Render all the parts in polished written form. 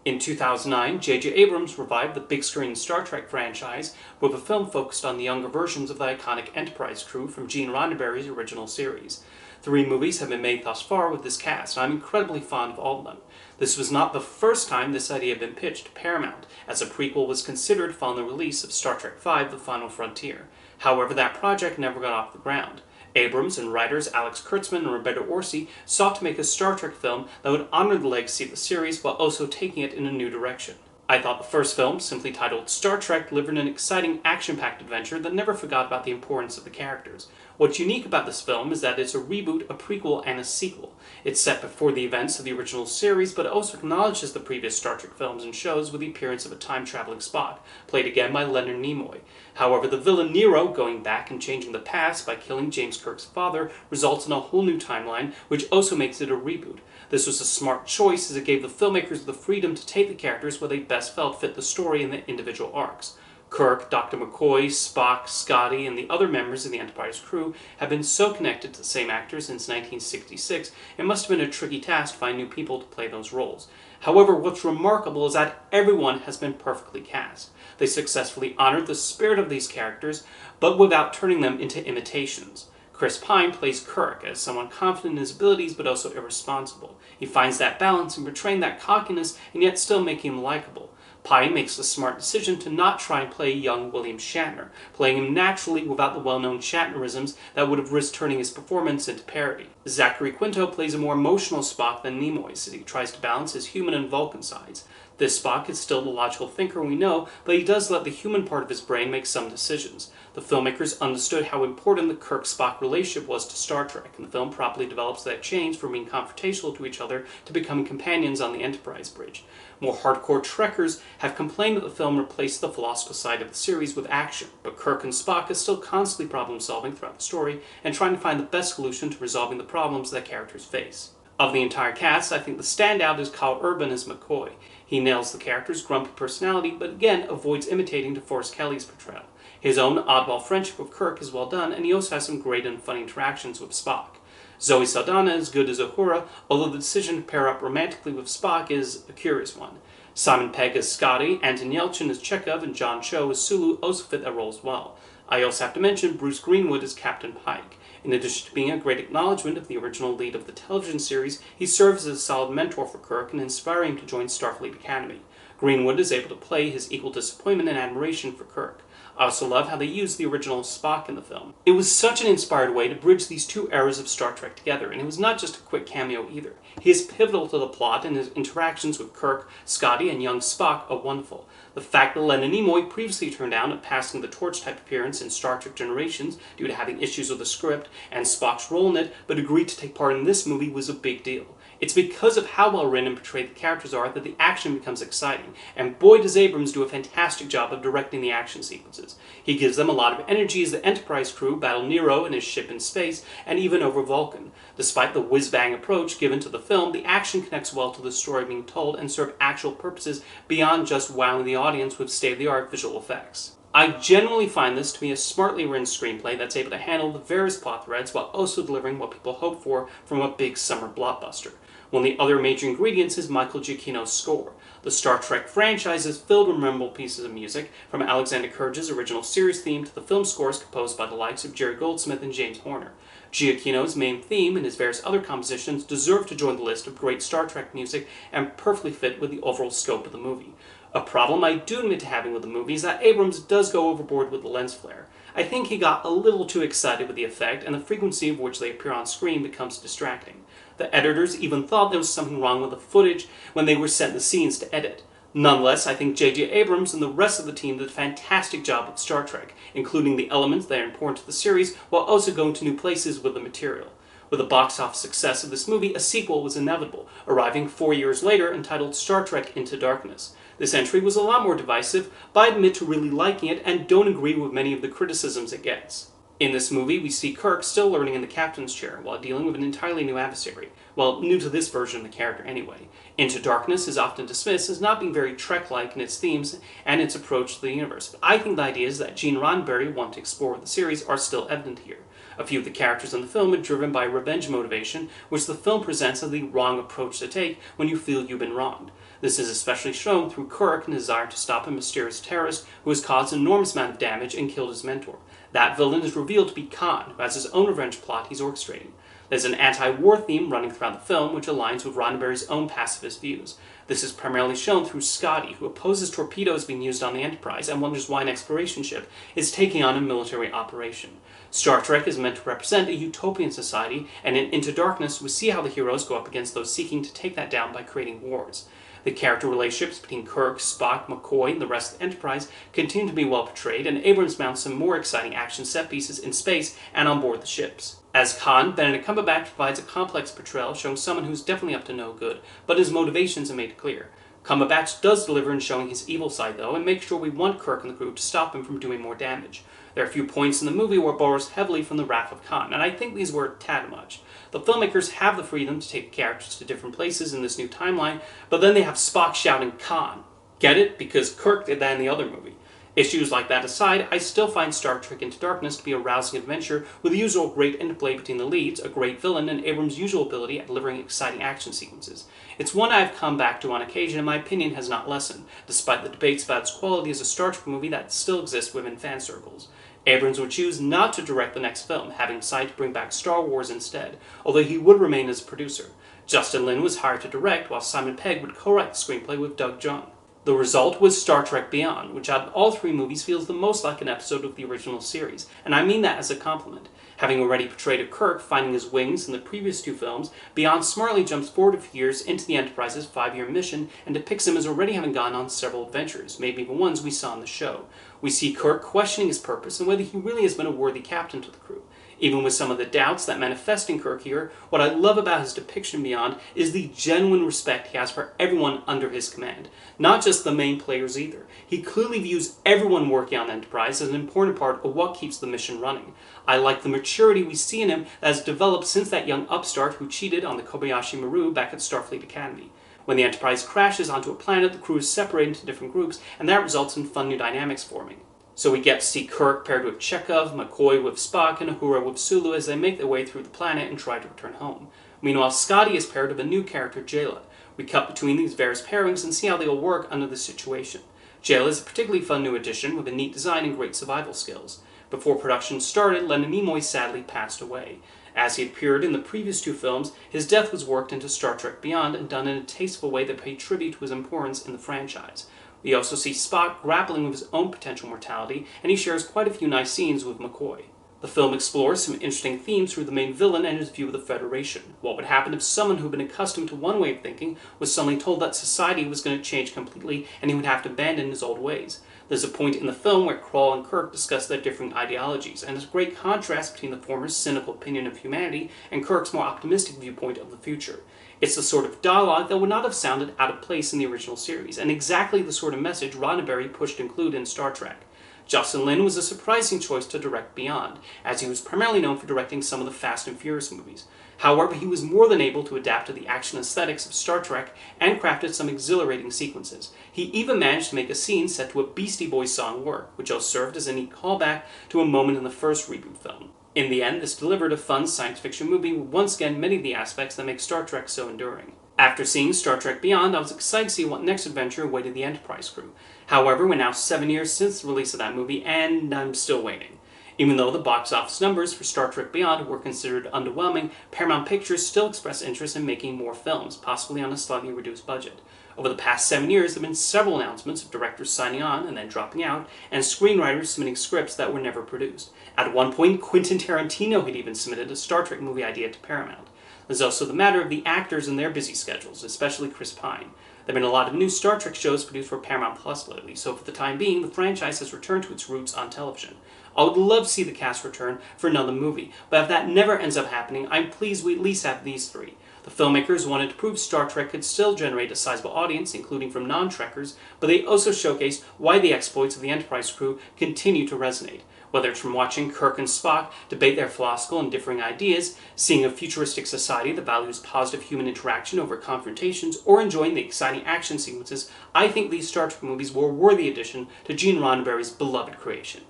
In 2009, J.J. Abrams revived the big-screen Star Trek franchise with a film focused on the younger versions of the iconic Enterprise crew from Gene Roddenberry's original series. 3 movies have been made thus far with this cast, and I'm incredibly fond of all of them. This was not the first time this idea had been pitched to Paramount, as a prequel was considered following the release of Star Trek V: The Final Frontier. However, that project never got off the ground. Abrams and writers Alex Kurtzman and Roberto Orci sought to make a Star Trek film that would honor the legacy of the series while also taking it in a new direction. I thought the first film, simply titled Star Trek, delivered an exciting action-packed adventure that never forgot about the importance of the characters. What's unique about this film is that it's a reboot, a prequel, and a sequel. It's set before the events of the original series, but it also acknowledges the previous Star Trek films and shows with the appearance of a time-traveling Spock, played again by Leonard Nimoy. However, the villain Nero going back and changing the past by killing James Kirk's father results in a whole new timeline, which also makes it a reboot. This was a smart choice as it gave the filmmakers the freedom to take the characters where they best felt fit the story and the individual arcs. Kirk, Dr. McCoy, Spock, Scotty, and the other members of the Enterprise crew have been so connected to the same actors since 1966, it must have been a tricky task to find new people to play those roles. However, what's remarkable is that everyone has been perfectly cast. They successfully honored the spirit of these characters, but without turning them into imitations. Chris Pine plays Kirk as someone confident in his abilities but also irresponsible. He finds that balance in portraying that cockiness and yet still making him likable. Pine makes the smart decision to not try and play young William Shatner, playing him naturally without the well-known Shatnerisms that would have risked turning his performance into parody. Zachary Quinto plays a more emotional Spock than Nimoy, as he tries to balance his human and Vulcan sides. This Spock is still the logical thinker we know, but he does let the human part of his brain make some decisions. The filmmakers understood how important the Kirk-Spock relationship was to Star Trek, and the film properly develops that change from being confrontational to each other to becoming companions on the Enterprise bridge. More hardcore Trekkers have complained that the film replaced the philosophical side of the series with action, but Kirk and Spock are still constantly problem-solving throughout the story and trying to find the best solution to resolving the problems that characters face. Of the entire cast, I think the standout is Carl Urban as McCoy. He nails the character's grumpy personality, but again avoids imitating DeForest Kelley's portrayal. His own oddball friendship with Kirk is well done, and he also has some great and funny interactions with Spock. Zoe Saldana is good as Uhura, although the decision to pair up romantically with Spock is a curious one. Simon Pegg as Scotty, Anton Yelchin as Chekhov, and John Cho as Sulu also fit their roles well. I also have to mention Bruce Greenwood as Captain Pike. In addition to being a great acknowledgement of the original lead of the television series, he serves as a solid mentor for Kirk and inspiring him to join Starfleet Academy. Greenwood is able to play his equal disappointment and admiration for Kirk. I also love how they used the original Spock in the film. It was such an inspired way to bridge these two eras of Star Trek together, and it was not just a quick cameo either. He is pivotal to the plot, and his interactions with Kirk, Scotty, and young Spock are wonderful. The fact that Leonard Nimoy previously turned down a passing the torch type appearance in Star Trek Generations due to having issues with the script and Spock's role in it, but agreed to take part in this movie was a big deal. It's because of how well written and portrayed the characters are that the action becomes exciting, and boy does Abrams do a fantastic job of directing the action sequences. He gives them a lot of energy as the Enterprise crew battle Nero and his ship in space, and even over Vulcan. Despite the whiz-bang approach given to the film, the action connects well to the story being told and serve actual purposes beyond just wowing the audience with state-of-the-art visual effects. I generally find this to be a smartly written screenplay that's able to handle the various plot threads while also delivering what people hope for from a big summer blockbuster. One of the other major ingredients is Michael Giacchino's score. The Star Trek franchise is filled with memorable pieces of music, from Alexander Courage's original series theme to the film scores composed by the likes of Jerry Goldsmith and James Horner. Giacchino's main theme and his various other compositions deserve to join the list of great Star Trek music and perfectly fit with the overall scope of the movie. A problem I do admit to having with the movie is that Abrams does go overboard with the lens flare. I think he got a little too excited with the effect, and the frequency of which they appear on screen becomes distracting. The editors even thought there was something wrong with the footage when they were sent the scenes to edit. Nonetheless, I think J.J. Abrams and the rest of the team did a fantastic job with Star Trek, including the elements that are important to the series, while also going to new places with the material. With the box office success of this movie, a sequel was inevitable, arriving 4 years later entitled Star Trek Into Darkness. This entry was a lot more divisive, but I admit to really liking it and don't agree with many of the criticisms it gets. In this movie, we see Kirk still learning in the captain's chair while dealing with an entirely new adversary. Well, new to this version of the character anyway. Into Darkness is often dismissed as not being very Trek-like in its themes and its approach to the universe, but I think the ideas that Gene Roddenberry wanted to explore with the series are still evident here. A few of the characters in the film are driven by revenge motivation, which the film presents as the wrong approach to take when you feel you've been wronged. This is especially shown through Kirk and his desire to stop a mysterious terrorist who has caused an enormous amount of damage and killed his mentor. That villain is revealed to be Khan, who has his own revenge plot he's orchestrating. There's an anti-war theme running throughout the film, which aligns with Roddenberry's own pacifist views. This is primarily shown through Scotty, who opposes torpedoes being used on the Enterprise and wonders why an exploration ship is taking on a military operation. Star Trek is meant to represent a utopian society, and in Into Darkness we see how the heroes go up against those seeking to take that down by creating wars. The character relationships between Kirk, Spock, McCoy, and the rest of the Enterprise continue to be well portrayed, and Abrams mounts some more exciting action set pieces in space and on board the ships. As Khan, Benedict Cumberbatch provides a complex portrayal showing someone who's definitely up to no good, but his motivations are made clear. Cumberbatch does deliver in showing his evil side though, and makes sure we want Kirk and the crew to stop him from doing more damage. There are a few points in the movie where it borrows heavily from the Wrath of Khan, and I think these were a tad much. The filmmakers have the freedom to take the characters to different places in this new timeline, but then they have Spock shouting Khan. Get it? Because Kirk did that in the other movie. Issues like that aside, I still find Star Trek Into Darkness to be a rousing adventure with the usual great interplay between the leads, a great villain, and Abrams' usual ability at delivering exciting action sequences. It's one I've come back to on occasion and my opinion has not lessened, despite the debates about its quality as a Star Trek movie that still exists within fan circles. Abrams would choose not to direct the next film, having decided to bring back Star Wars instead, although he would remain as a producer. Justin Lin was hired to direct, while Simon Pegg would co-write the screenplay with Doug Jung. The result was Star Trek Beyond, which out of all three movies feels the most like an episode of the original series, and I mean that as a compliment. Having already portrayed a Kirk finding his wings in the previous two films, Beyond smartly jumps forward a few years into the Enterprise's 5-year mission and depicts him as already having gone on several adventures, maybe the ones we saw in the show. We see Kirk questioning his purpose and whether he really has been a worthy captain to the crew. Even with some of the doubts that manifest in Kirk here, what I love about his depiction Beyond is the genuine respect he has for everyone under his command. Not just the main players either. He clearly views everyone working on the Enterprise as an important part of what keeps the mission running. I like the maturity we see in him that has developed since that young upstart who cheated on the Kobayashi Maru back at Starfleet Academy. When the Enterprise crashes onto a planet, the crew is separated into different groups, and that results in fun new dynamics forming. So we get to see Kirk paired with Chekhov, McCoy with Spock, and Uhura with Sulu as they make their way through the planet and try to return home. Meanwhile, Scotty is paired with a new character, Jayla. We cut between these various pairings and see how they will work under the situation. Jayla is a particularly fun new addition with a neat design and great survival skills. Before production started, Leonard Nimoy sadly passed away. As he appeared in the previous two films, his death was worked into Star Trek Beyond and done in a tasteful way that paid tribute to his importance in the franchise. We also see Spock grappling with his own potential mortality, and he shares quite a few nice scenes with McCoy. The film explores some interesting themes through the main villain and his view of the Federation. What would happen if someone who'd been accustomed to one way of thinking was suddenly told that society was going to change completely and he would have to abandon his old ways? There's a point in the film where Krall and Kirk discuss their different ideologies, and there's a great contrast between the former's cynical opinion of humanity and Kirk's more optimistic viewpoint of the future. It's the sort of dialogue that would not have sounded out of place in the original series, and exactly the sort of message Roddenberry pushed to include in Star Trek. Justin Lin was a surprising choice to direct Beyond, as he was primarily known for directing some of the Fast and Furious movies. However, he was more than able to adapt to the action aesthetics of Star Trek and crafted some exhilarating sequences. He even managed to make a scene set to a Beastie Boys song work, which also served as a neat callback to a moment in the first reboot film. In the end, this delivered a fun science fiction movie with once again many of the aspects that make Star Trek so enduring. After seeing Star Trek Beyond, I was excited to see what next adventure awaited the Enterprise crew. However, we're now 7 years since the release of that movie, and I'm still waiting. Even though the box office numbers for Star Trek Beyond were considered underwhelming, Paramount Pictures still expressed interest in making more films, possibly on a slightly reduced budget. Over the past 7 years, there have been several announcements of directors signing on and then dropping out, and screenwriters submitting scripts that were never produced. At one point, Quentin Tarantino had even submitted a Star Trek movie idea to Paramount. There's also the matter of the actors and their busy schedules, especially Chris Pine. There have been a lot of new Star Trek shows produced for Paramount Plus lately, so for the time being, the franchise has returned to its roots on television. I would love to see the cast return for another movie, but if that never ends up happening, I'm pleased we at least have these three. The filmmakers wanted to prove Star Trek could still generate a sizable audience, including from non-Trekkers, but they also showcased why the exploits of the Enterprise crew continue to resonate. Whether it's from watching Kirk and Spock debate their philosophical and differing ideas, seeing a futuristic society that values positive human interaction over confrontations, or enjoying the exciting action sequences, I think these Star Trek movies were a worthy addition to Gene Roddenberry's beloved creation.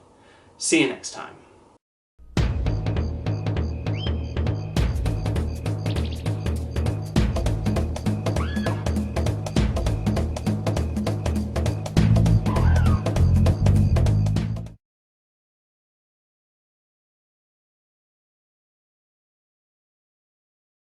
See you next time.